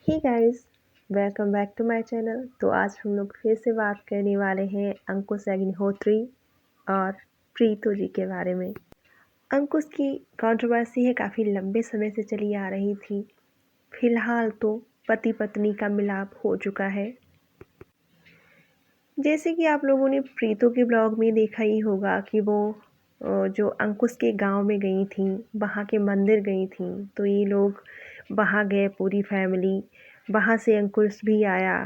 Hey guys, welcome back to my channel. तो आज हम लोग फिर से बात करने वाले हैं अंकुश अग्निहोत्री और प्रीतो जी के बारे में। अंकुश की कंट्रोवर्सी है काफ़ी लंबे समय से चली आ रही थी। फिलहाल तो पति पत्नी का मिलाप हो चुका है। जैसे कि आप लोगों ने प्रीतो के ब्लॉग में देखा ही होगा कि वो जो अंकुश के गांव में गई थी, वहाँ के मंदिर गई थी। तो ये लोग वहाँ गए, पूरी फैमिली। वहाँ से अंकुश भी आया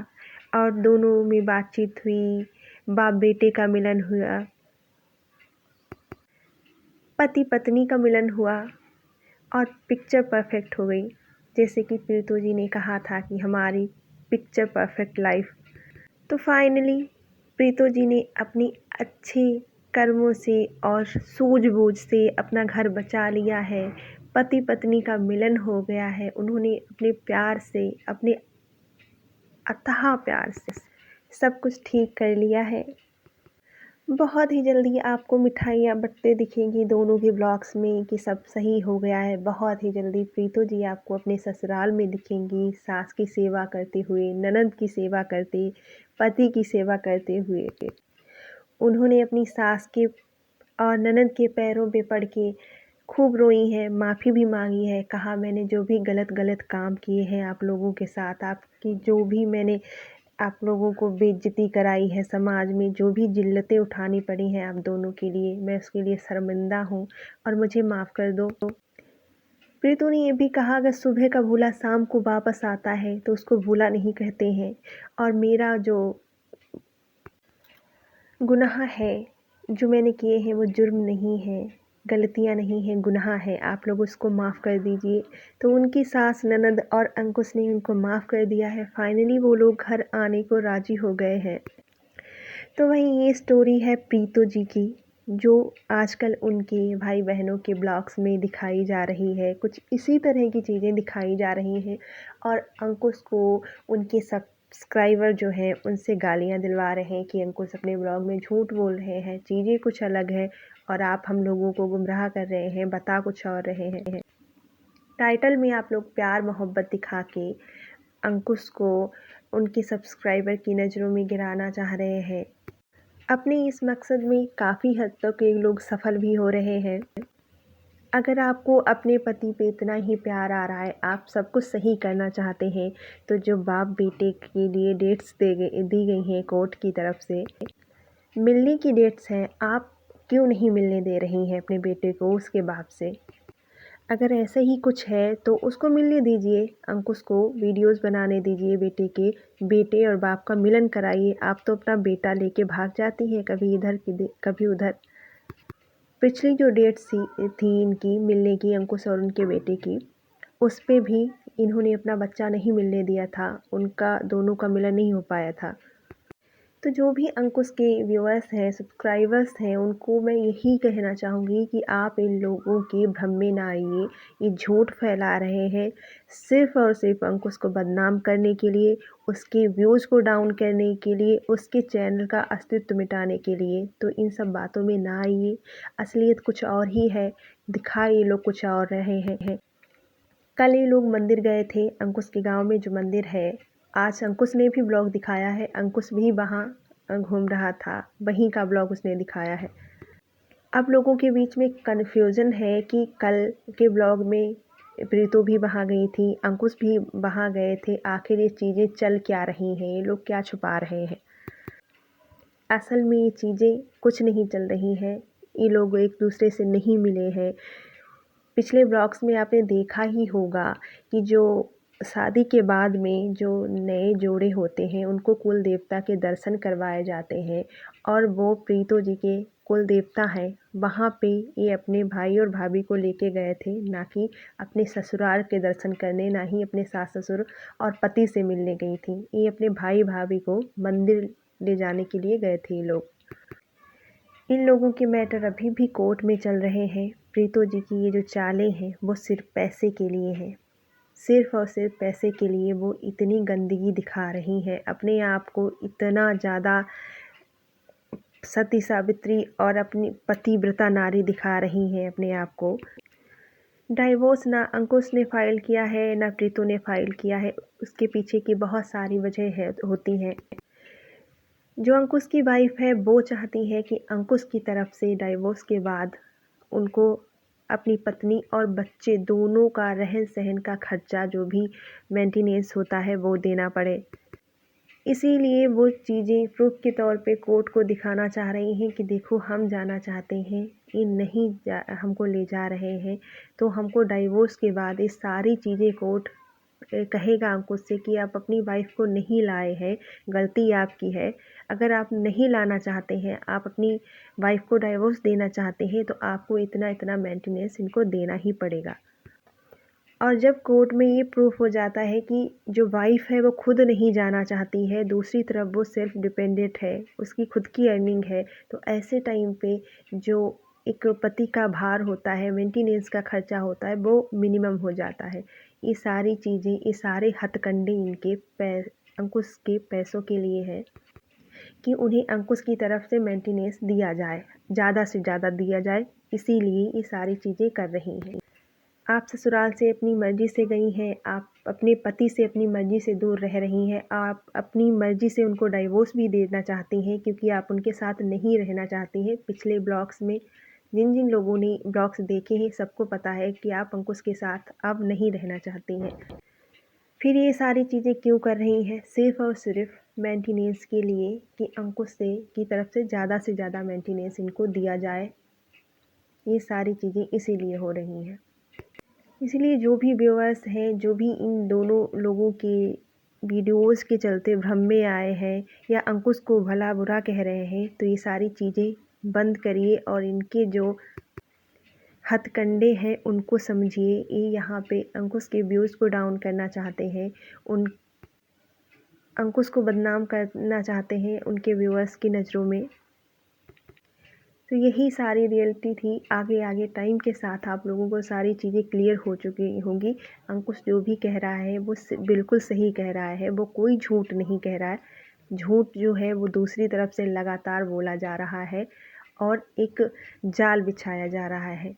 और दोनों में बातचीत हुई, बाप बेटे का मिलन हुआ, पति पत्नी का मिलन हुआ और पिक्चर परफेक्ट हो गई। जैसे कि प्रीतो जी ने कहा था कि हमारी पिक्चर परफेक्ट लाइफ। तो फाइनली प्रीतो जी ने अपनी अच्छे कर्मों से और सूझबूझ से अपना घर बचा लिया है। पति पत्नी का मिलन हो गया है। उन्होंने अपने प्यार से, अपने अथाह प्यार से सब कुछ ठीक कर लिया है। बहुत ही जल्दी आपको मिठाइयाँ बंटते दिखेंगी दोनों के ब्लॉग्स में कि सब सही हो गया है। बहुत ही जल्दी प्रीतो जी आपको अपने ससुराल में दिखेंगी, सास की सेवा करते हुए, ननद की सेवा करते, पति की सेवा करते हुए। उन्होंने अपनी सास के और ननद के पैरों पे पड़ के खूब रोई हैं, माफ़ी भी मांगी है। कहा मैंने जो भी गलत काम किए हैं आप लोगों के साथ, आपकी जो भी मैंने आप लोगों को बेइज्जती कराई है समाज में, जो भी जिल्लतें उठानी पड़ी हैं आप दोनों के लिए, मैं उसके लिए शर्मिंदा हूँ और मुझे माफ़ कर दो। प्रीतो ने ये भी कहा अगर सुबह का भूला शाम को वापस आता है तो उसको भूला नहीं कहते हैं, और मेरा जो गुनाह है, जो मैंने किए हैं वो जुर्म नहीं है, गलतियाँ नहीं हैं, गुनाह है, आप लोग उसको माफ़ कर दीजिए। तो उनकी सास, ननद और अंकुश ने उनको माफ़ कर दिया है। फाइनली वो लोग घर आने को राज़ी हो गए हैं। तो वहीं ये स्टोरी है प्रीतो जी की, जो आजकल उनके भाई बहनों के ब्लॉग्स में दिखाई जा रही है। कुछ इसी तरह की चीज़ें दिखाई जा रही हैं और अंकुश को उनके सब्सक्राइबर जो हैं उनसे गालियां दिलवा रहे हैं कि अंकुश अपने ब्लॉग में झूठ बोल रहे हैं, चीज़ें कुछ अलग है और आप हम लोगों को गुमराह कर रहे हैं, बता कुछ और रहे हैं। टाइटल में आप लोग प्यार मोहब्बत दिखा के अंकुश को उनके सब्सक्राइबर की नज़रों में गिराना चाह रहे हैं। अपने इस मकसद में काफ़ी हद तक ये लोग सफल भी हो रहे हैं। अगर आपको अपने पति पे इतना ही प्यार आ रहा है, आप सब कुछ सही करना चाहते हैं, तो जो बाप बेटे के लिए डेट्स दी गई हैं कोर्ट की तरफ से, मिलने की डेट्स हैं, आप क्यों नहीं मिलने दे रही हैं अपने बेटे को उसके बाप से? अगर ऐसा ही कुछ है तो उसको मिलने दीजिए, अंकुश को वीडियोस बनाने दीजिए बेटे के, बेटे और बाप का मिलन कराइए। आप तो अपना बेटा लेके भाग जाती हैं, कभी इधर कभी उधर। पिछली जो डेट्स थी इनकी मिलने की, अंकुश और उनके बेटे की, उस पे भी इन्होंने अपना बच्चा नहीं मिलने दिया था, उनका दोनों का मिलन नहीं हो पाया था। तो जो भी अंकुश के व्यूअर्स हैं, सब्सक्राइबर्स हैं, उनको मैं यही कहना चाहूँगी कि आप इन लोगों के भ्रम में ना आइए। ये झूठ फैला रहे हैं सिर्फ़ और सिर्फ़ अंकुश को बदनाम करने के लिए, उसके व्यूज़ को डाउन करने के लिए, उसके चैनल का अस्तित्व मिटाने के लिए। तो इन सब बातों में ना आइए, असलियत कुछ और ही है, दिखा ये लोग कुछ और रहे हैं। कल ये लोग मंदिर गए थे, अंकुश के गाँव में जो मंदिर है, आज अंकुश ने भी ब्लॉग दिखाया है, अंकुश भी वहाँ घूम रहा था, वहीं का ब्लॉग उसने दिखाया है। अब लोगों के बीच में कन्फ्यूज़न है कि कल के ब्लॉग में प्रीतो भी वहाँ गई थी, अंकुश भी वहाँ गए थे, आखिर ये चीज़ें चल क्या रही हैं, ये लोग क्या छुपा रहे हैं? असल में ये चीज़ें कुछ नहीं चल रही हैं, ये लोग एक दूसरे से नहीं मिले हैं। पिछले ब्लॉग्स में आपने देखा ही होगा कि जो शादी के बाद में जो नए जोड़े होते हैं उनको कुल देवता के दर्शन करवाए जाते हैं, और वो प्रीतो जी के कुल देवता हैं। वहाँ पे ये अपने भाई और भाभी को लेके गए थे, ना कि अपने ससुराल के दर्शन करने, ना ही अपने सास ससुर और पति से मिलने गई थी। ये अपने भाई भाभी को मंदिर ले जाने के लिए गए थे ये लोग। इन लोगों के मैटर अभी भी कोर्ट में चल रहे हैं। प्रीतो जी की ये जो चालें हैं वो सिर्फ पैसे के लिए हैं, सिर्फ और सिर्फ पैसे के लिए वो इतनी गंदगी दिखा रही हैं, अपने आप को इतना ज़्यादा सती सावित्री और अपनी पतिव्रता नारी दिखा रही हैं अपने आप को। डाइवोर्स ना अंकुश ने फ़ाइल किया है, ना प्रीतु ने फ़ाइल किया है। उसके पीछे की बहुत सारी वजह है होती हैं। जो अंकुश की वाइफ़ है वो चाहती है कि अंकुश की तरफ से डाइवोर्स के बाद उनको अपनी पत्नी और बच्चे दोनों का रहन-सहन का खर्चा जो भी मेंटेनेंस होता है वो देना पड़े। इसीलिए वो चीज़ें प्रूफ़ के तौर पे कोर्ट को दिखाना चाह रही हैं कि देखो हम जाना चाहते हैं, ये नहीं हमको ले जा रहे हैं, तो हमको डाइवोर्स के बाद ये सारी चीज़ें कोर्ट कहेगा अंकुश से कि आप अपनी वाइफ़ को नहीं लाए हैं, गलती आपकी है। अगर आप नहीं लाना चाहते हैं, आप अपनी वाइफ़ को डाइवोर्स देना चाहते हैं, तो आपको इतना-इतना मेंटेनेंस इनको देना ही पड़ेगा। और जब कोर्ट में ये प्रूफ़ हो जाता है कि जो वाइफ़ है वो खुद नहीं जाना चाहती है, दूसरी तरफ वो सेल्फ़ डिपेंडेंट है, उसकी खुद की अर्निंग है, तो ऐसे टाइम पे जो एक पति का भार होता है, मेंटेनेंस का खर्चा होता है, वो मिनिमम हो जाता है। ये सारी चीज़ें, ये सारे हथकंडे इनके अंकुश के पैसों के लिए है कि उन्हें अंकुश की तरफ से मेंटेनेंस दिया जाए, ज़्यादा से ज़्यादा दिया जाए, इसीलिए ये सारी चीज़ें कर रही हैं। आप ससुराल से अपनी मर्ज़ी से गई हैं, आप अपने पति से अपनी मर्ज़ी से दूर रह रही हैं, आप अपनी मर्ज़ी से उनको डाइवोर्स भी देना चाहती हैं क्योंकि आप उनके साथ नहीं रहना चाहती हैं। पिछले ब्लॉग्स में जिन-जिन लोगों ने ब्लॉग्स देखे हैं सबको पता है कि आप अंकुश के साथ अब नहीं रहना चाहती हैं। फिर ये सारी चीज़ें क्यों कर रही हैं? सिर्फ़ और सिर्फ़ मेंटेनेंस के लिए कि अंकुश की तरफ से ज़्यादा मेंटेनेंस इनको दिया जाए। ये सारी चीज़ें इसीलिए हो रही हैं। इसलिए जो भी व्यूअर्स हैं, जो भी इन दोनों लोगों के वीडियोज़ के चलते भ्रम में आए हैं या अंकुश को भला-बुरा कह रहे हैं, तो ये सारी चीज़ें बंद करिए और इनके जो हथकंडे हैं उनको समझिए। ये यहाँ पे अंकुश के व्यूज़ को डाउन करना चाहते हैं, उन अंकुश को बदनाम करना चाहते हैं उनके व्यूअर्स की नज़रों में। तो यही सारी रियलिटी थी। आगे टाइम के साथ आप लोगों को सारी चीज़ें क्लियर हो चुकी होंगी। अंकुश जो भी कह रहा है वो बिल्कुल सही कह रहा है, वो कोई झूठ नहीं कह रहा है। झूठ जो है वो दूसरी तरफ से लगातार बोला जा रहा है और एक जाल बिछाया जा रहा है।